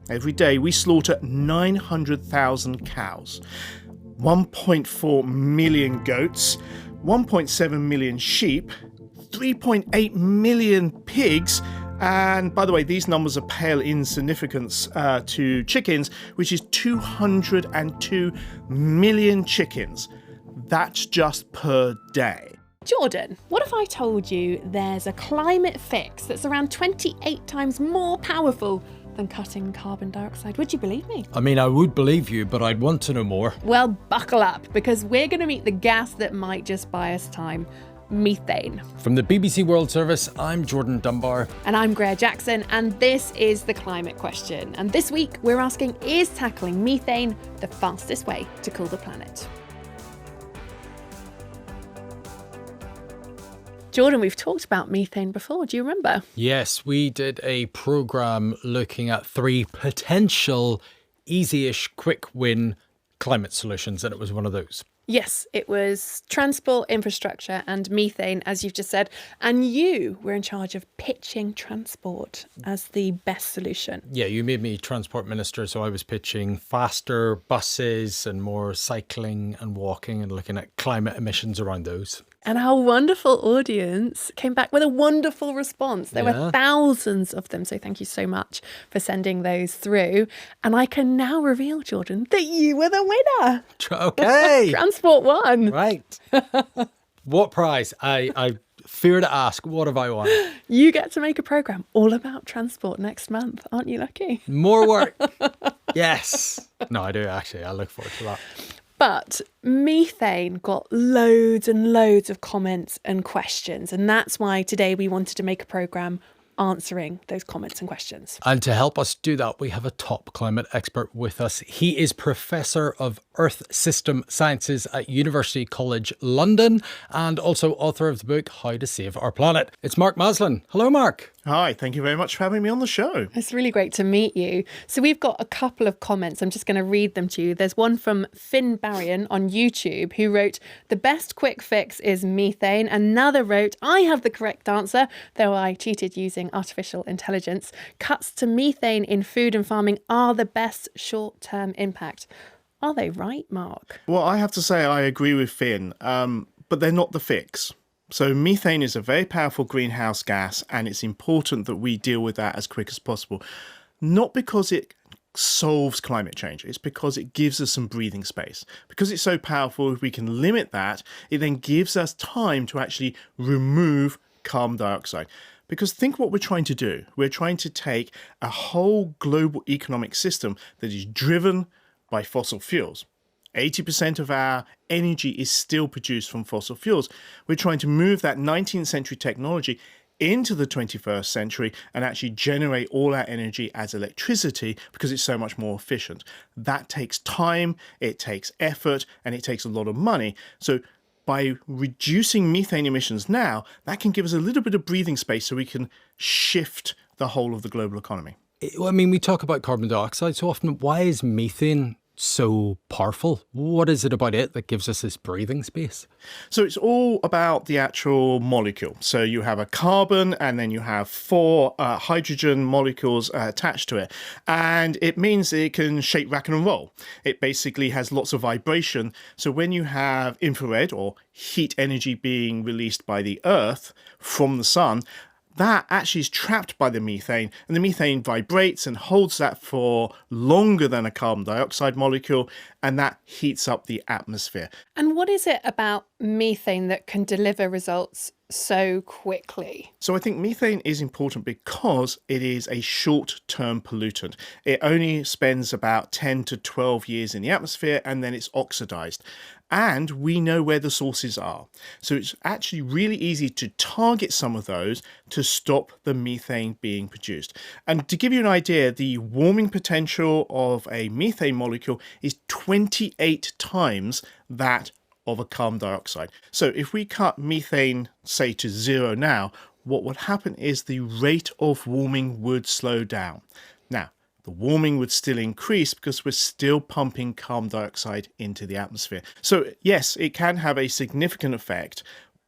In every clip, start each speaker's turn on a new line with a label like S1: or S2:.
S1: Every day we slaughter 900,000 cows, 1.4 million goats, 1.7 million sheep, 3.8 million pigs, and by the way, these numbers are pale in significance to chickens, which is 202 million chickens. That's just per day.
S2: Jordan, what if I told you there's a climate fix that's around 28 times more powerful than cutting carbon dioxide? Would you believe me?
S3: I mean, I would believe you, but I'd want to know more.
S2: Well, buckle up, because we're going to meet the gas that might just buy us time. Methane.
S3: From the BBC World Service, I'm Jordan Dunbar.
S2: And I'm Greer Jackson, and this is the climate question. And this week, we're asking, is tackling methane the fastest way to cool the planet? Jordan, we've talked about methane before. Do you remember?
S3: Yes, we did a programme looking at 3 potential easy-ish quick win climate solutions, and it was one of those.
S2: Yes, it was transport, infrastructure and methane, as you've just said. And you were in charge of pitching transport as the best solution.
S3: Yeah, you made me transport minister, so I was pitching faster buses and more cycling and walking and looking at climate emissions around those.
S2: And our wonderful audience came back with a wonderful response. There were thousands of them. So thank you so much for sending those through. And I can now reveal, Jordan, that you were the winner.
S3: Okay.
S2: Transport won.
S3: Right. What prize? I fear to ask. What have I won?
S2: You get to make a programme all about transport next month. Aren't you lucky?
S3: More work. Yes. No, I do actually. I look forward to that.
S2: But methane got loads and loads of comments and questions. And that's why today we wanted to make a programme answering those comments and questions.
S3: And to help us do that, we have a top climate expert with us. He is Professor of Earth System Sciences at University College London and also author of the book How to Save Our Planet. It's Mark Maslin. Hello, Mark.
S1: Hi, thank you very much for having me on the show.
S2: It's really great to meet you. So we've got a couple of comments. I'm just going to read them to you. There's one from Finn Barrion on YouTube who wrote, "The best quick fix is methane." Another wrote, "I have the correct answer, though I cheated using artificial intelligence. Cuts to methane in food and farming are the best short-term impact." Are they right, Mark?
S1: Well, I have to say I agree with Finn, but they're not the fix. So methane is a very powerful greenhouse gas, and it's important that we deal with that as quick as possible. Not because it solves climate change, it's because it gives us some breathing space. Because it's so powerful, if we can limit that, it then gives us time to actually remove carbon dioxide. Because think what we're trying to do. We're trying to take a whole global economic system that is driven by fossil fuels. 80% of our energy is still produced from fossil fuels. We're trying to move that 19th century technology into the 21st century and actually generate all our energy as electricity because it's so much more efficient. That takes time, it takes effort, and it takes a lot of money. So by reducing methane emissions now, that can give us a little bit of breathing space so we can shift the whole of the global economy.
S3: I mean, we talk about carbon dioxide so often. Why is methane so powerful? What is it about it that gives us this breathing space?
S1: So it's all about the actual molecule. So you have a carbon and then you have 4 hydrogen molecules attached to it. And it means it can shake, rattle and roll. It basically has lots of vibration. So when you have infrared or heat energy being released by the Earth from the sun, that actually is trapped by the methane, and the methane vibrates and holds that for longer than a carbon dioxide molecule, and that heats up the atmosphere.
S2: And what is it about methane that can deliver results so quickly?
S1: So I think methane is important because it is a short-term pollutant. It only spends about 10 to 12 years in the atmosphere and then it's oxidized. And we know where the sources are. So it's actually really easy to target some of those to stop the methane being produced. And to give you an idea, the warming potential of a methane molecule is 28 times that of a carbon dioxide. So if we cut methane, say, to 0 now, what would happen is the rate of warming would slow down. Now, the warming would still increase because we're still pumping carbon dioxide into the atmosphere. So yes, it can have a significant effect,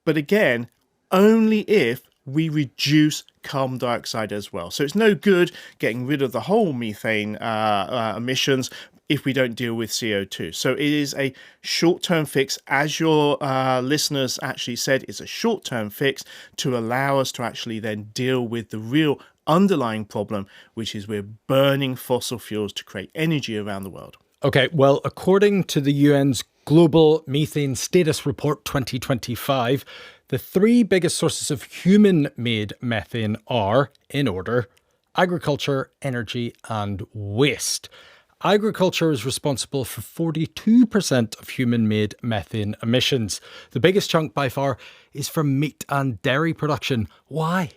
S1: but again, only if we reduce carbon dioxide as well. So it's no good getting rid of the whole methane emissions if we don't deal with CO2. So it is a short-term fix. As your listeners actually said, it's a short-term fix to allow us to actually then deal with the real underlying problem, which is we're burning fossil fuels to create energy around the world.
S3: Okay, well, according to the UN's Global Methane Status Report 2025, the three biggest sources of human-made methane are, in order, agriculture, energy, and waste. Agriculture is responsible for 42% of human-made methane emissions. The biggest chunk by far is from meat and dairy production. Why?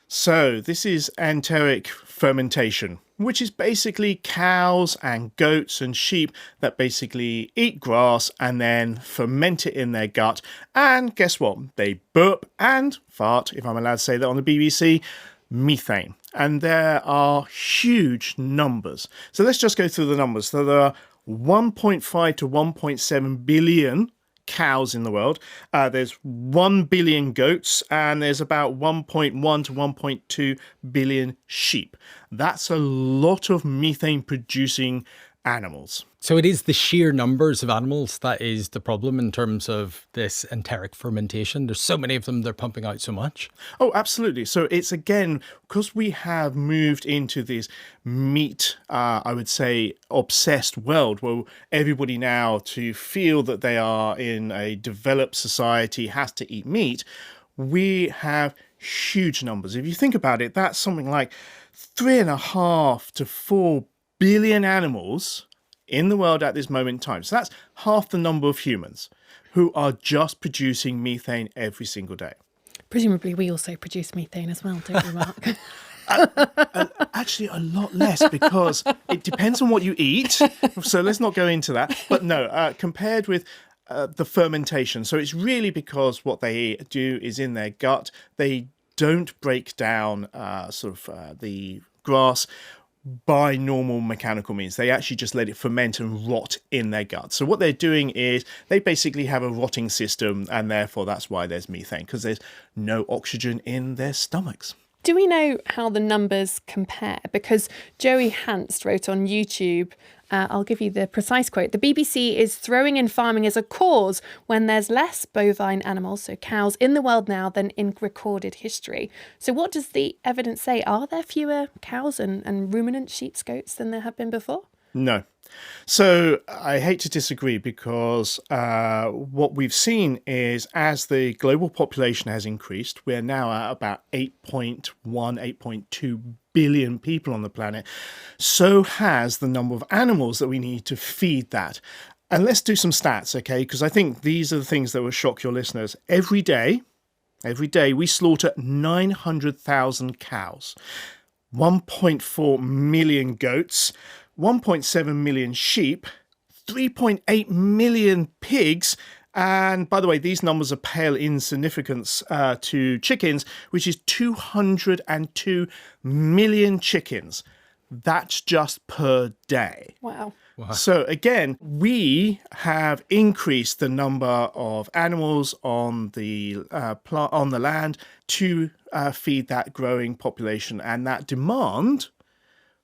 S1: So this is enteric fermentation, which is basically cows and goats and sheep that basically eat grass and then ferment it in their gut. And guess what? They burp and fart, if I'm allowed to say that on the BBC, methane. And there are huge numbers. So let's just go through the numbers. So there are 1.5 to 1.7 billion cows in the world. There's 1 billion goats, and there's about 1.1 to 1.2 billion sheep. That's a lot of methane producing animals.
S3: So it is the sheer numbers of animals that is the problem in terms of this enteric fermentation. There's so many of them, they're pumping out so much.
S1: Oh, absolutely. So it's, again, because we have moved into this meat, I would say, obsessed world where everybody now, to feel that they are in a developed society, has to eat meat. We have huge numbers. If you think about it, that's something like 3.5 to 4 billion animals in the world at this moment in time. So that's half the number of humans who are just producing methane every single day.
S2: Presumably we also produce methane as well, don't we, Mark?
S1: Actually, a lot less, because it depends on what you eat. So let's not go into that. But no, compared with the fermentation. So it's really because what they do is in their gut, they don't break down the grass by normal mechanical means. They actually just let it ferment and rot in their gut. So what they're doing is they basically have a rotting system, and therefore that's why there's methane, because there's no oxygen in their stomachs.
S2: Do we know how the numbers compare? Because Joey Hanst wrote on YouTube, I'll give you the precise quote, "The BBC is throwing in farming as a cause when there's less bovine animals, so cows, in the world now than in recorded history." So what does the evidence say? Are there fewer cows and ruminant sheep, goats than there have been before?
S1: No. So I hate to disagree, because what we've seen is, as the global population has increased, we're now at about 8.1, 8.2 billion people on the planet. So has the number of animals that we need to feed that. And let's do some stats, okay? Because I think these are the things that will shock your listeners. Every day we slaughter 900,000 cows, 1.4 million goats, 1.7 million sheep, 3.8 million pigs, and by the way, these numbers are pale in significance to chickens, which is 202 million chickens. That's just per day.
S2: Wow.
S1: So again, we have increased the number of animals on the on the land to feed that growing population and that demand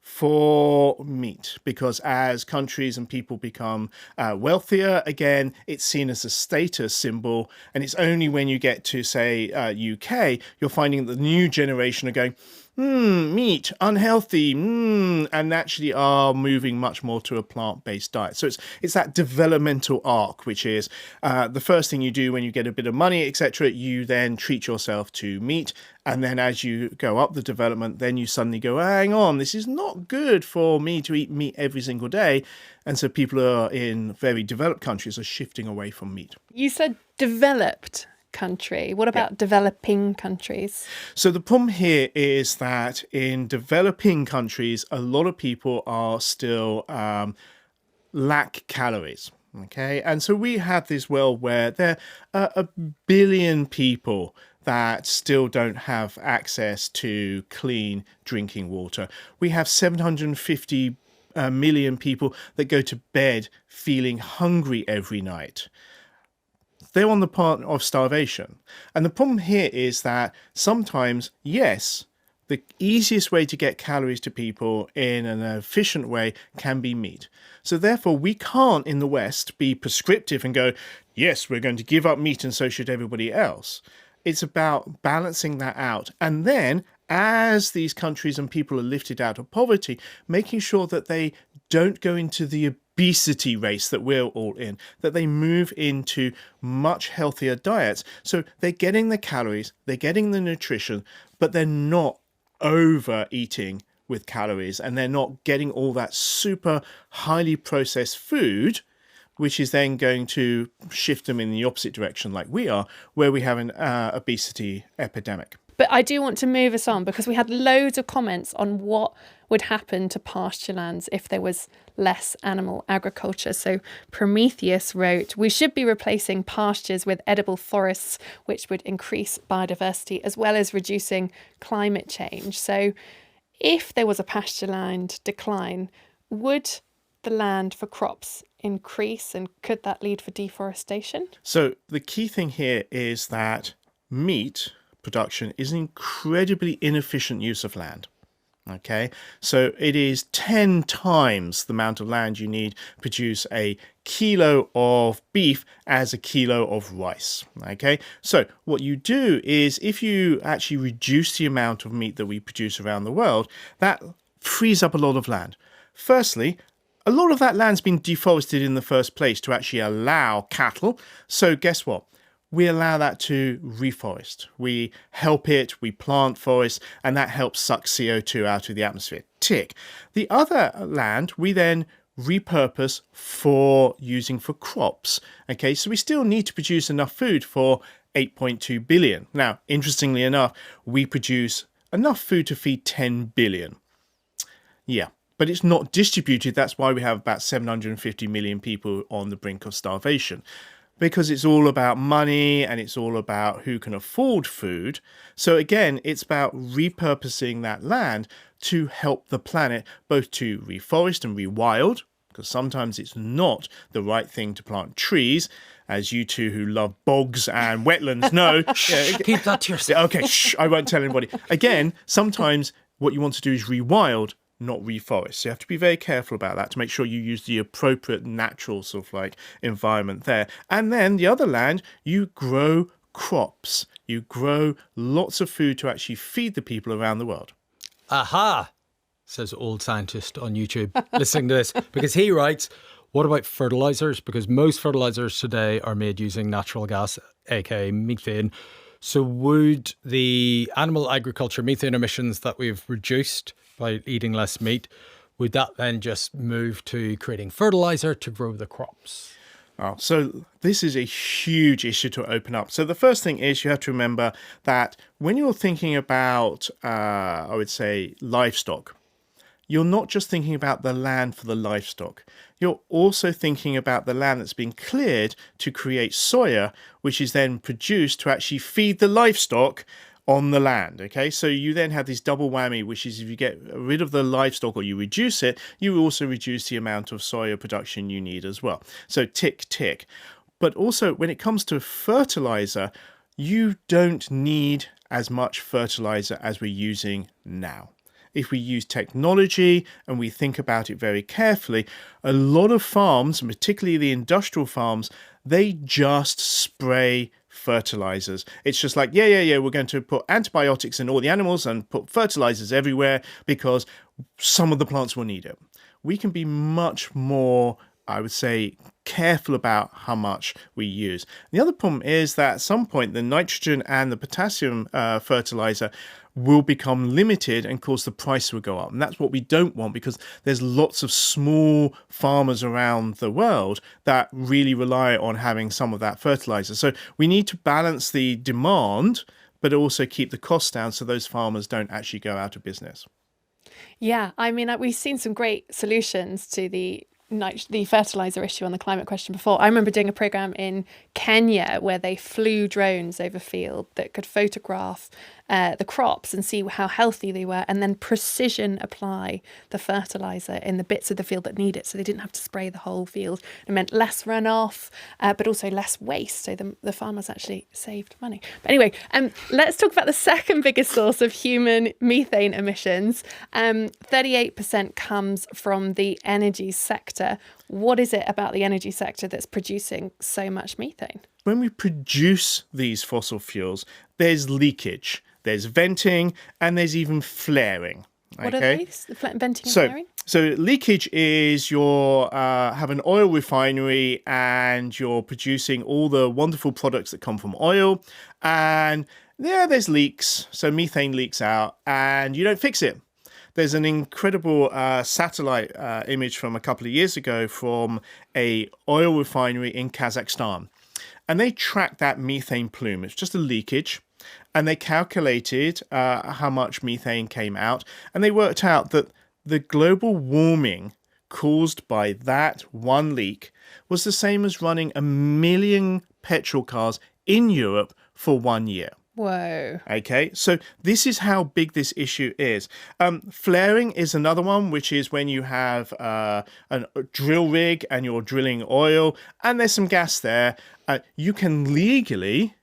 S1: for meat, because as countries and people become wealthier, again, it's seen as a status symbol. And it's only when you get to, say, UK, you're finding that the new generation are going, meat, unhealthy, and actually are moving much more to a plant-based diet. So it's that developmental arc, which is the first thing you do when you get a bit of money, etc. You then treat yourself to meat. And then as you go up the development, then you suddenly go, hang on, this is not good for me to eat meat every single day. And so people are in very developed countries are shifting away from meat.
S2: You said developed country. What about developing countries?
S1: So the problem here is that in developing countries, a lot of people are still lack calories. Okay, and so we have this world where there are 1 billion people that still don't have access to clean drinking water. We have 750 million people that go to bed feeling hungry every night. they're on the part of starvation. And the problem here is that sometimes, yes, the easiest way to get calories to people in an efficient way can be meat. So therefore, we can't in the West be prescriptive and go, yes, we're going to give up meat and so should everybody else. It's about balancing that out. And then as these countries and people are lifted out of poverty, making sure that they don't go into the obesity race that we're all in, that they move into much healthier diets. So they're getting the calories, they're getting the nutrition, but they're not overeating with calories, and they're not getting all that super highly processed food, which is then going to shift them in the opposite direction like we are, where we have an obesity epidemic.
S2: But I do want to move us on because we had loads of comments on what would happen to pasture lands if there was less animal agriculture. So Prometheus wrote, we should be replacing pastures with edible forests, which would increase biodiversity as well as reducing climate change. So if there was a pasture land decline, would the land for crops increase, and could that lead for deforestation?
S1: So the key thing here is that meat production is an incredibly inefficient use of land. Okay, so it is 10 times the amount of land you need to produce a kilo of beef as a kilo of rice. Okay, so what you do is if you actually reduce the amount of meat that we produce around the world, that frees up a lot of land. Firstly, a lot of that land's been deforested in the first place to actually allow cattle. So guess what? We allow that to reforest. We help it, we plant forests, and that helps suck CO2 out of the atmosphere. Tick. The other land we then repurpose for using for crops. Okay, so we still need to produce enough food for 8.2 billion. Now, interestingly enough, we produce enough food to feed 10 billion. Yeah. But it's not distributed. That's why we have about 750 million people on the brink of starvation. Because it's all about money and it's all about who can afford food. So again, it's about repurposing that land to help the planet, both to reforest and rewild, because sometimes it's not the right thing to plant trees, as you two who love bogs and wetlands know.
S3: Keep that to yourself.
S1: Okay, I won't tell anybody. Again, sometimes what you want to do is rewild, not reforest. So you have to be very careful about that to make sure you use the appropriate natural sort of like environment there. And then the other land, you grow crops. You grow lots of food to actually feed the people around the world.
S3: Aha, says old scientist on YouTube, listening to this, because he writes, what about fertilizers? Because most fertilizers today are made using natural gas, aka methane. So would the animal agriculture methane emissions that we've reduced by eating less meat, would that then just move to creating fertilizer to grow the crops?
S1: Oh, so this is a huge issue to open up. So the first thing is you have to remember that when you're thinking about, I would say, livestock, you're not just thinking about the land for the livestock. You're also thinking about the land that's been cleared to create soya, which is then produced to actually feed the livestock on the land. Okay, so you then have this double whammy, which is if you get rid of the livestock or you reduce it, you also reduce the amount of soya production you need as well. So tick, tick. But also when it comes to fertilizer, you don't need as much fertilizer as we're using now. If we use technology and we think about it very carefully, a lot of farms, particularly the industrial farms, they just spray fertilizers. It's just like, we're going to put antibiotics in all the animals and put fertilizers everywhere because some of the plants will need it. We can be much more, I would say, careful about how much we use. The other problem is that at some point the nitrogen and the potassium fertilizer will become limited and cause the price will go up. And that's what we don't want because there's lots of small farmers around the world that really rely on having some of that fertilizer. So we need to balance the demand, but also keep the costs down so those farmers don't actually go out of business.
S2: Yeah, I mean, we've seen some great solutions to the fertilizer issue on the climate question before. I remember doing a program in Kenya where they flew drones over field that could photograph the crops and see how healthy they were, and then precision apply the fertilizer in the bits of the field that need it, so they didn't have to spray the whole field. It meant less runoff, but also less waste, so the farmers actually saved money. But anyway, let's talk about the second biggest source of human methane emissions. 38% comes from the energy sector. What is it about the energy sector that's producing so much methane?
S1: When we produce these fossil fuels, there's leakage, there's venting, and there's even flaring.
S2: What are these? Venting and flaring?
S1: So leakage is you're have an oil refinery and you're producing all the wonderful products that come from oil, and there's leaks. So methane leaks out, and you don't fix it. There's an incredible satellite image from a couple of years ago from a oil refinery in Kazakhstan. And they tracked that methane plume. It's just a leakage. And they calculated how much methane came out. And they worked out that the global warming caused by that one leak was the same as running 1 million petrol cars in Europe for 1 year.
S2: Whoa.
S1: Okay, so this is how big this issue is. Flaring is another one, which is when you have a drill rig and you're drilling oil and there's some gas there. You can legally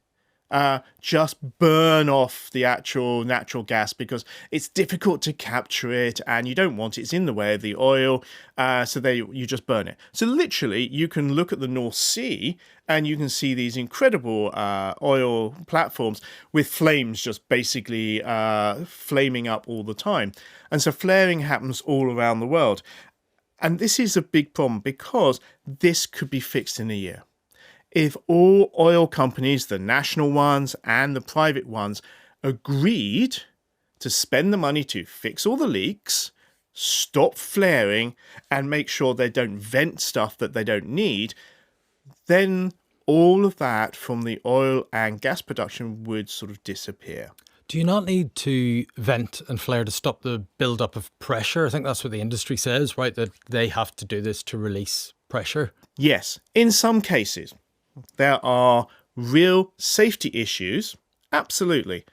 S1: just burn off the actual natural gas because it's difficult to capture it and you don't want it. It's in the way of the oil, so you just burn it. So literally, you can look at the North Sea and you can see these incredible oil platforms with flames just basically flaming up all the time. And so flaring happens all around the world. And this is a big problem because this could be fixed in a year. If all oil companies, the national ones and the private ones, agreed to spend the money to fix all the leaks, stop flaring, and make sure they don't vent stuff that they don't need, then all of that from the oil and gas production would sort of disappear.
S3: Do you not need to vent and flare to stop the buildup of pressure? I think that's what the industry says, right? That they have to do this to release pressure.
S1: Yes, in some cases. There are real safety issues, absolutely.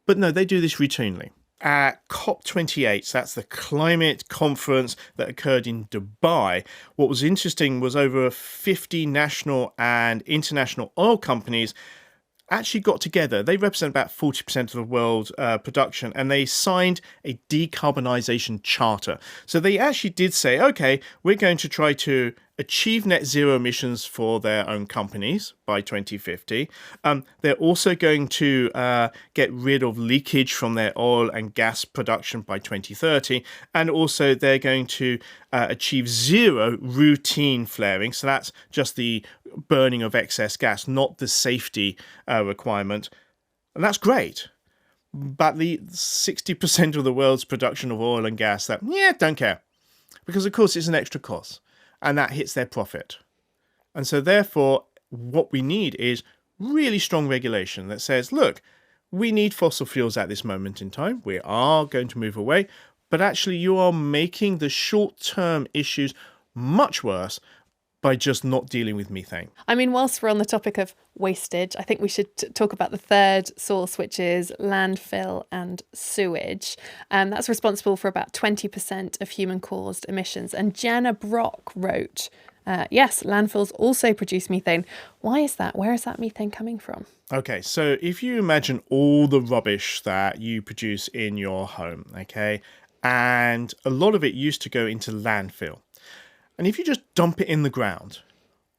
S1: But no, they do this routinely. At COP28, so that's the climate conference that occurred in Dubai, what was interesting was over 50 national and international oil companies actually got together. They represent about 40% of the world production, and they signed a decarbonisation charter. So they actually did say, okay, we're going to try to achieve net zero emissions for their own companies by 2050. They're also going to get rid of leakage from their oil and gas production by 2030. And also they're going to achieve zero routine flaring. So that's just the burning of excess gas, not the safety requirement. And that's great. But the 60% of the world's production of oil and gas, don't care. Because, of course, it's an extra cost. And that hits their profit. And so, therefore, what we need is really strong regulation that says, look, we need fossil fuels at this moment in time. We are going to move away. But actually, you are making the short-term issues much worse by just not dealing with methane.
S2: I mean, whilst we're on the topic of wastage, I think we should talk about the third source, which is landfill and sewage. That's responsible for about 20% of human-caused emissions. And Jenna Brock wrote, yes, landfills also produce methane. Why is that? Where is that methane coming from?
S1: Okay, so if you imagine all the rubbish that you produce in your home, okay, and a lot of it used to go into landfill. And if you just dump it in the ground,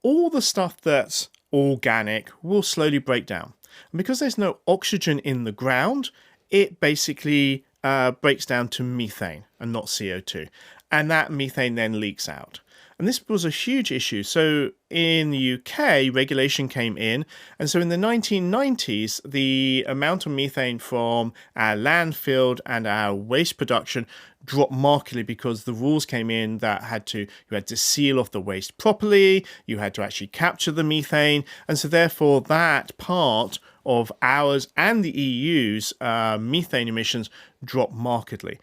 S1: all the stuff that's organic will slowly break down. And because there's no oxygen in the ground, it basically breaks down to methane and not CO2. And that methane then leaks out. And this was a huge issue. So in the UK, regulation came in. And so in the 1990s, the amount of methane from our landfill and our waste production dropped markedly because the rules came in that you had to seal off the waste properly. You had to actually capture the methane. And so therefore that part of ours and the EU's methane emissions dropped markedly.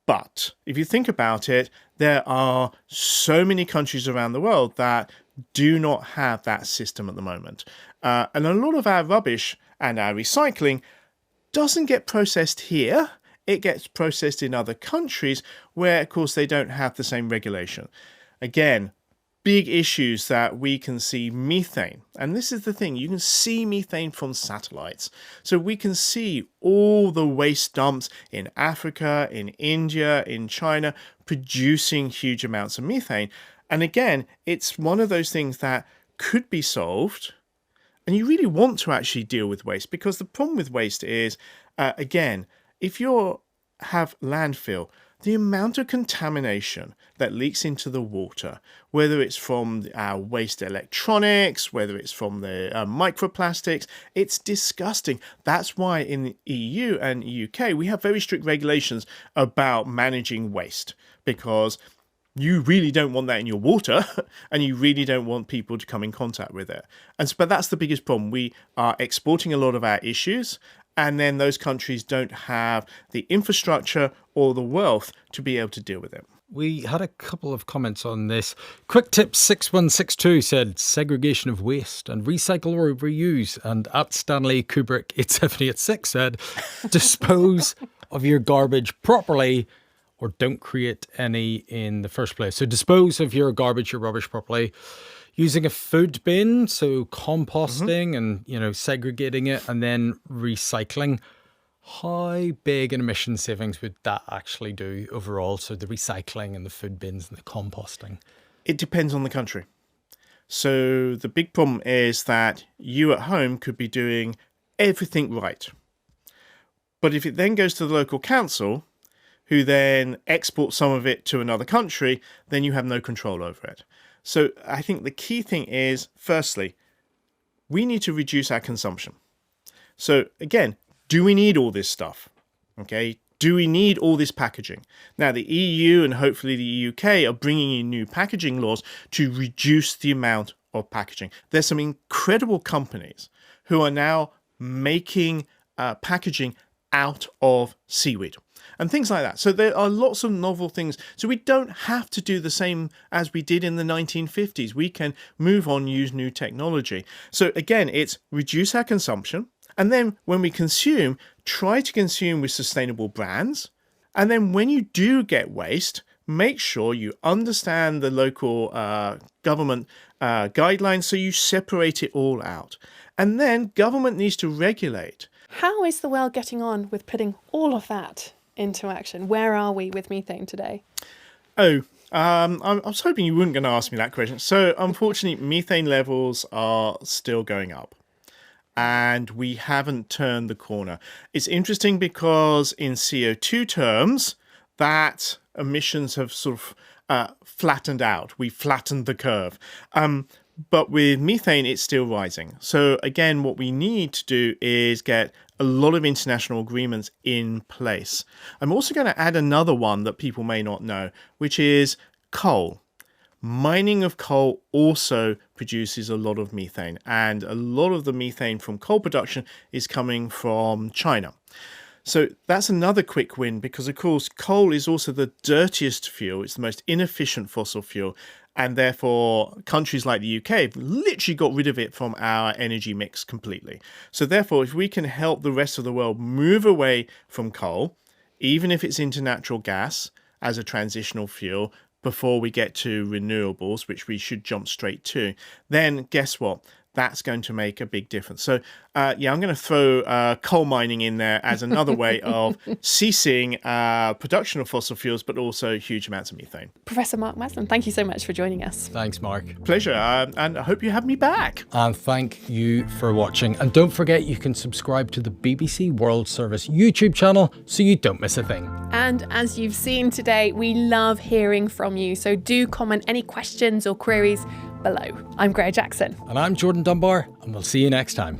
S1: But if you think about it, there are so many countries around the world that do not have that system at the moment. And a lot of our rubbish and our recycling doesn't get processed here. It gets processed in other countries where, of course, they don't have the same regulation. Again, big issues that we can see methane. And this is the thing, you can see methane from satellites. So we can see all the waste dumps in Africa, in India, in China, producing huge amounts of methane. And again, it's one of those things that could be solved. And you really want to actually deal with waste, because the problem with waste is, again, if you have landfill, the amount of contamination that leaks into the water, whether it's from our waste electronics, whether it's from the microplastics, it's disgusting. That's why in the EU and UK, we have very strict regulations about managing waste, because you really don't want that in your water and you really don't want people to come in contact with it. But that's the biggest problem. We are exporting a lot of our issues, and then those countries don't have the infrastructure or the wealth to be able to deal with it.
S3: We had a couple of comments on this. Quick Tip 6162 said segregation of waste and recycle or reuse. And at Stanley Kubrick 8786 said dispose of your garbage properly or don't create any in the first place. So dispose of your garbage, your rubbish properly. Using a food bin, so composting and, segregating it and then recycling. How big an emission savings would that actually do overall? So the recycling and the food bins and the composting?
S1: It depends on the country. So the big problem is that you at home could be doing everything right. But if it then goes to the local council, who then exports some of it to another country, then you have no control over it. So I think the key thing is, firstly, we need to reduce our consumption. So again, do we need all this stuff? Okay, do we need all this packaging? Now, the EU and hopefully the UK are bringing in new packaging laws to reduce the amount of packaging. There's some incredible companies who are now making packaging out of seaweed and things like that. So there are lots of novel things. So we don't have to do the same as we did in the 1950s. We can move on, use new technology. So again, it's reduce our consumption. And then when we consume, try to consume with sustainable brands. And then when you do get waste, make sure you understand the local government guidelines so you separate it all out. And then government needs to regulate.
S2: How is the world getting on with putting all of that into action? Where are we with methane today?
S1: I was hoping you weren't going to ask me that question. So unfortunately, methane levels are still going up. And we haven't turned the corner. It's interesting because in CO2 terms, that emissions have sort of flattened out. We flattened the curve. But with methane, it's still rising. So again, what we need to do is get a lot of international agreements in place. I'm also going to add another one that people may not know, which is coal. Mining of coal also produces a lot of methane, and a lot of the methane from coal production is coming from China. So that's another quick win because, of course, coal is also the dirtiest fuel. It's the most inefficient fossil fuel. And therefore, countries like the UK have literally got rid of it from our energy mix completely. So therefore, if we can help the rest of the world move away from coal, even if it's into natural gas as a transitional fuel, before we get to renewables, which we should jump straight to, then guess what? That's going to make a big difference. So, I'm going to throw coal mining in there as another way of ceasing production of fossil fuels, but also huge amounts of methane.
S2: Professor Mark Maslin, thank you so much for joining us.
S3: Thanks, Mark.
S1: Pleasure, and I hope you have me back.
S3: And thank you for watching. And don't forget, you can subscribe to the BBC World Service YouTube channel so you don't miss a thing.
S2: And as you've seen today, we love hearing from you. So do comment any questions or queries below. I'm Greta Jackson.
S3: And I'm Jordan Dunbar, and we'll see you next time.